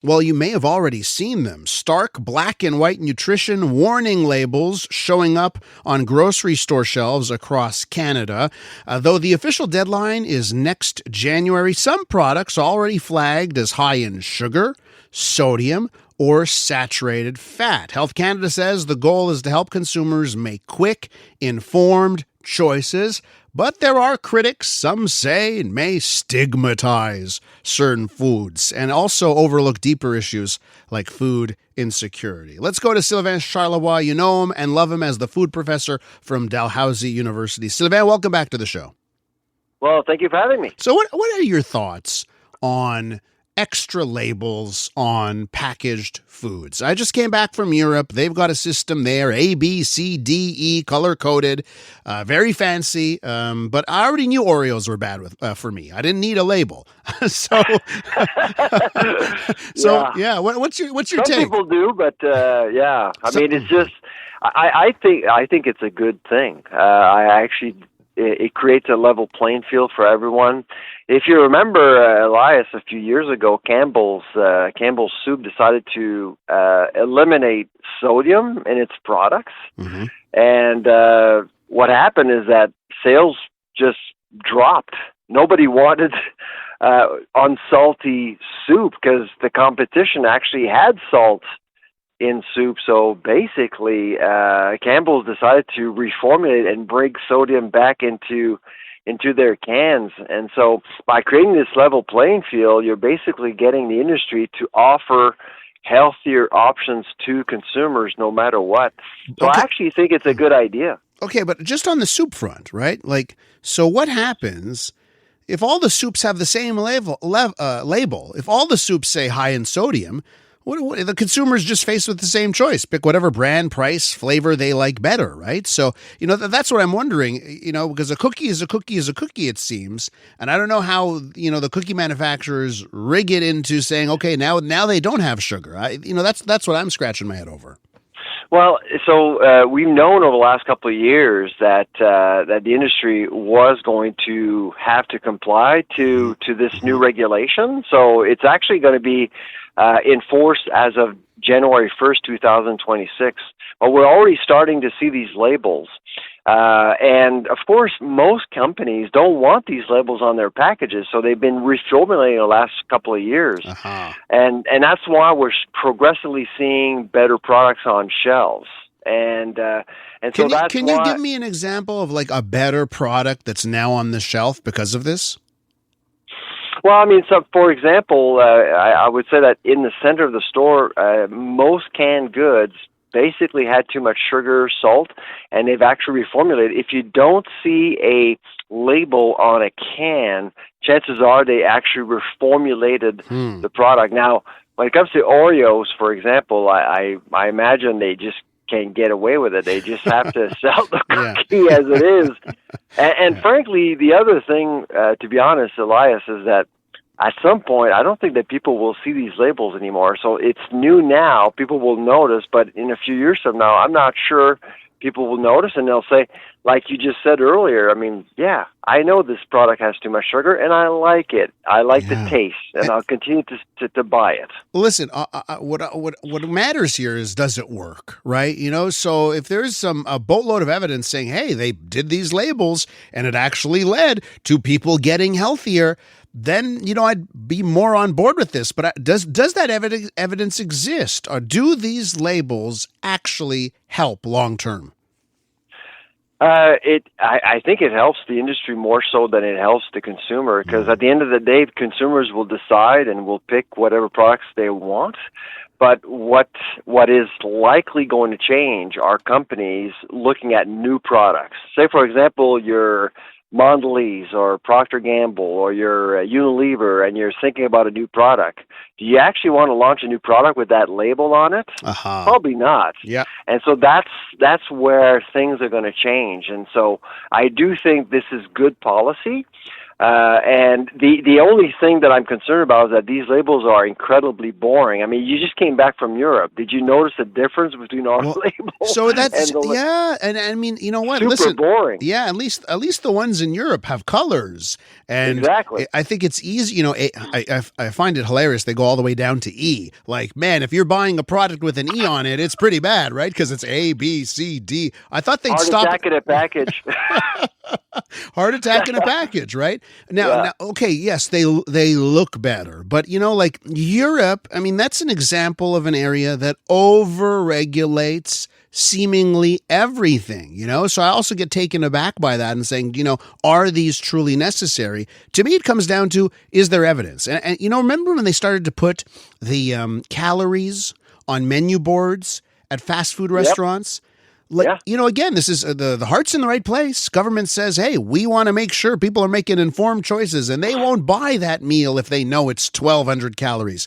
Well, you may have already seen them. Stark black and white nutrition warning labels showing up on grocery store shelves across Canada. Though the official deadline is next January, some products are already flagged as high in sugar, sodium, or saturated fat. Health Canada says the goal is to help consumers make quick, informed choices. But there are critics, some say it may stigmatize certain foods and also overlook deeper issues like food insecurity. Let's go to Sylvain Charlebois. You know him and love him as the food professor from Dalhousie University. Sylvain, welcome back to the show. Well, thank you for having me. So what are your thoughts on extra labels on packaged foods? I just came back from Europe. They've got a system there, A, B, C, D, E, color-coded, very fancy. But I already knew Oreos were bad for me. I didn't need a label. So yeah. What's your Some take? people do, but yeah. I mean, it's just. I think it's a good thing. It creates a level playing field for everyone. If you remember, Elias, a few years ago, Campbell's Soup decided to eliminate sodium in its products. Mm-hmm. And what happened is that sales just dropped. Nobody wanted unsalty soup because the competition actually had salt in soup. So basically, Campbell's decided to reformulate and bring sodium back into their cans. And so by creating this level playing field, you're basically getting the industry to offer healthier options to consumers no matter what. So Okay. I actually think it's a good idea. Okay, but just on the soup front, right? So what happens if all the soups have the same label? If all the soups say high in sodium, what the consumer's just faced with the same choice. Pick whatever brand, price, flavor they like better, right? So, that's what I'm wondering, because a cookie is a cookie is a cookie, it seems. And I don't know how, the cookie manufacturers rig it into saying, okay, now they don't have sugar. That's what I'm scratching my head over. Well, so we've known over the last couple of years that the industry was going to have to comply to this new regulation. So it's actually going to be enforced as of January 1st, 2026. But we're already starting to see these labels. And, of course, most companies don't want these labels on their packages, so they've been reformulating the last couple of years. Uh-huh. And that's why we're progressively seeing better products on shelves. And so that's Can you give me an example of like a better product that's now on the shelf because of this? Well, I mean, so for example, I would say that in the center of the store, most canned goods basically had too much sugar, salt, and they've actually reformulated. If you don't see a label on a can, chances are they actually reformulated the product. Now, when it comes to Oreos, for example, I imagine they just can't get away with it. They just have to sell the cookie as it is. And frankly, the other thing, to be honest, Elias, is that at some point, I don't think that people will see these labels anymore. So it's new now. People will notice, but in a few years from now, I'm not sure people will notice, and they'll say, like you just said earlier, I mean, yeah, I know this product has too much sugar, and I like it. I like the taste, and I'll continue to buy it. Well, listen, what matters here is, does it work, right? So if there's a boatload of evidence saying, hey, they did these labels, and it actually led to people getting healthier, then, I'd be more on board with this. But does that evidence exist? Or do these labels actually help long term? I think it helps the industry more so than it helps the consumer, because at the end of the day, consumers will decide and will pick whatever products they want. But what is likely going to change are companies looking at new products. Say, for example, your Mondelez or Procter & Gamble or your Unilever, and you're thinking about a new product. Do you actually want to launch a new product with that label on it? Uh-huh. Probably not. Yeah. And so that's where things are going to change. And so I do think this is good policy. And the only thing that I'm concerned about is that these labels are incredibly boring. I mean, you just came back from Europe. Did you notice the difference between our labels? So that's and and I mean, you know what? super Listen, boring. yeah, at least the ones in Europe have colors, and Exactly. I think it's easy. You know, I find it hilarious. They go all the way down to E. Like, man, if you're buying a product with an E on it, it's pretty bad, right? Because it's A, B, C, D. I thought they'd stop. Heart attack in a package. Heart attack in a package, right? Now, okay, yes, they look better, but you know, like Europe, I mean, that's an example of an area that overregulates seemingly everything, you know? So I also get taken aback by that and saying, you know, are these truly necessary? To me, it comes down to, is there evidence? And you know, remember when they started to put the calories on menu boards at fast food restaurants? Like, you know, again, this is the heart's in the right place. Government says, hey, we want to make sure people are making informed choices, and they won't buy that meal if they know it's 1,200 calories.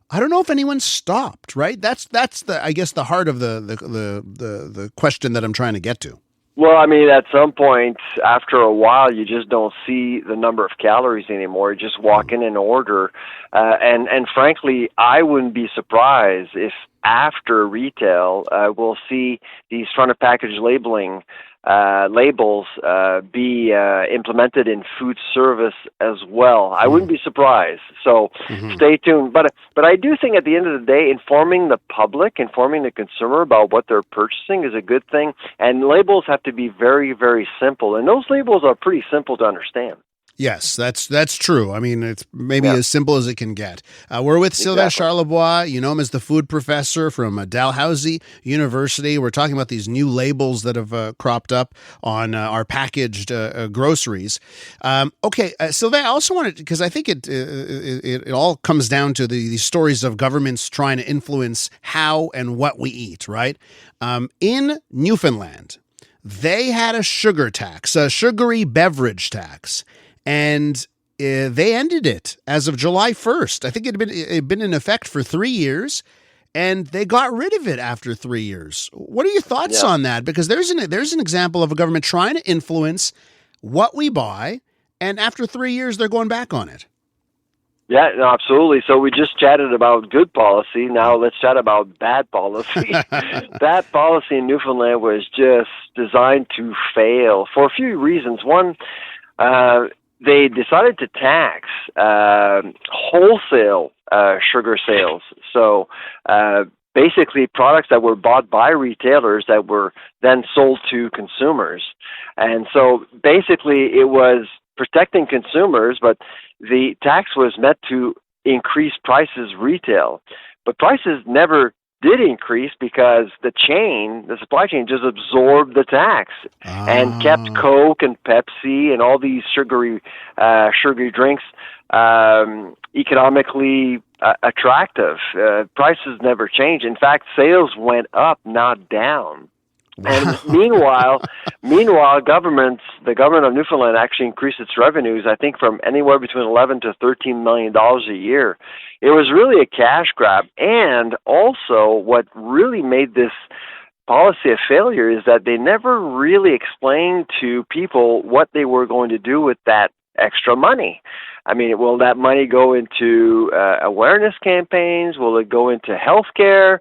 I don't know if anyone stopped, right? That's the, I guess, the heart of the question that I'm trying to get to. Well, I mean, at some point, after a while, you just don't see the number of calories anymore. You just walk in and order. And frankly, I wouldn't be surprised if after retail, we'll see these front of package labeling labels be implemented in food service as well. I wouldn't be surprised. So stay tuned. But I do think at the end of the day, informing the public, informing the consumer about what they're purchasing is a good thing. And labels have to be very, very simple. And those labels are pretty simple to understand. Yes, that's true. I mean, it's maybe as simple as it can get. We're with Sylvain Charlebois. You know him as the food professor from Dalhousie University. We're talking about these new labels that have cropped up on our packaged groceries. Okay, Sylvain, I also wanted, because I think it all comes down to these stories of governments trying to influence how and what we eat, right? In Newfoundland, they had a sugar tax, a sugary beverage tax. And they ended it as of July 1st. I think it had been in effect for 3 years, and they got rid of it after 3 years. What are your thoughts on that? Because there's an example of a government trying to influence what we buy, and after 3 years, they're going back on it. Yeah, no, absolutely. So we just chatted about good policy. Now let's chat about bad policy. Bad policy in Newfoundland was just designed to fail for a few reasons. One, they decided to tax wholesale sugar sales. So basically products that were bought by retailers that were then sold to consumers. And so basically it was protecting consumers, but the tax was meant to increase prices retail. But prices never did increase because the supply chain just absorbed the tax and kept Coke and Pepsi and all these sugary drinks economically attractive. Prices never changed. In fact, sales went up, not down. And meanwhile, the government of Newfoundland actually increased its revenues, I think, from anywhere between $11 to $13 million a year. It was really a cash grab. And also, what really made this policy a failure is that they never really explained to people what they were going to do with that extra money. I mean, will that money go into awareness campaigns? Will it go into healthcare?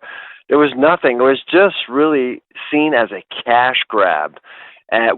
There was nothing. It was just really seen as a cash grab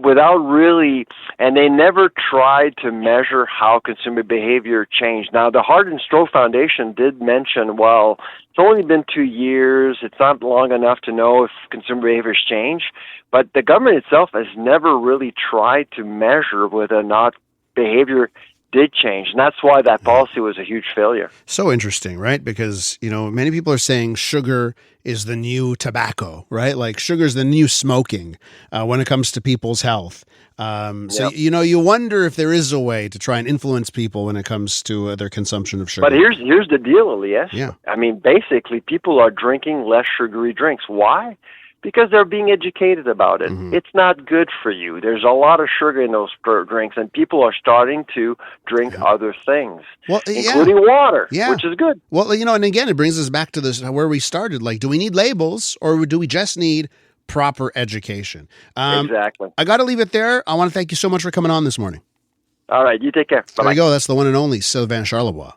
without really, and they never tried to measure how consumer behavior changed. Now, the Heart and Stroke Foundation did mention, well, it's only been 2 years. It's not long enough to know if consumer behaviors change. But the government itself has never really tried to measure whether or not behavior did change, and that's why that policy was a huge failure. So interesting, right? Because, you know, many people are saying sugar is the new tobacco, right? Like sugar is the new smoking when it comes to people's health. So, you know, you wonder if there is a way to try and influence people when it comes to their consumption of sugar. But here's the deal, Elias. Yeah. I mean, basically, people are drinking less sugary drinks. Why? Because they're being educated about it. It's not good for you. There's a lot of sugar in those drinks, and people are starting to drink other things, including water, which is good. Well, you know, and again, it brings us back to this where we started. Like, do we need labels, or do we just need proper education? Exactly. I got to leave it there. I want to thank you so much for coming on this morning. All right, you take care. Bye-bye. There you go. That's the one and only Sylvain Charlebois.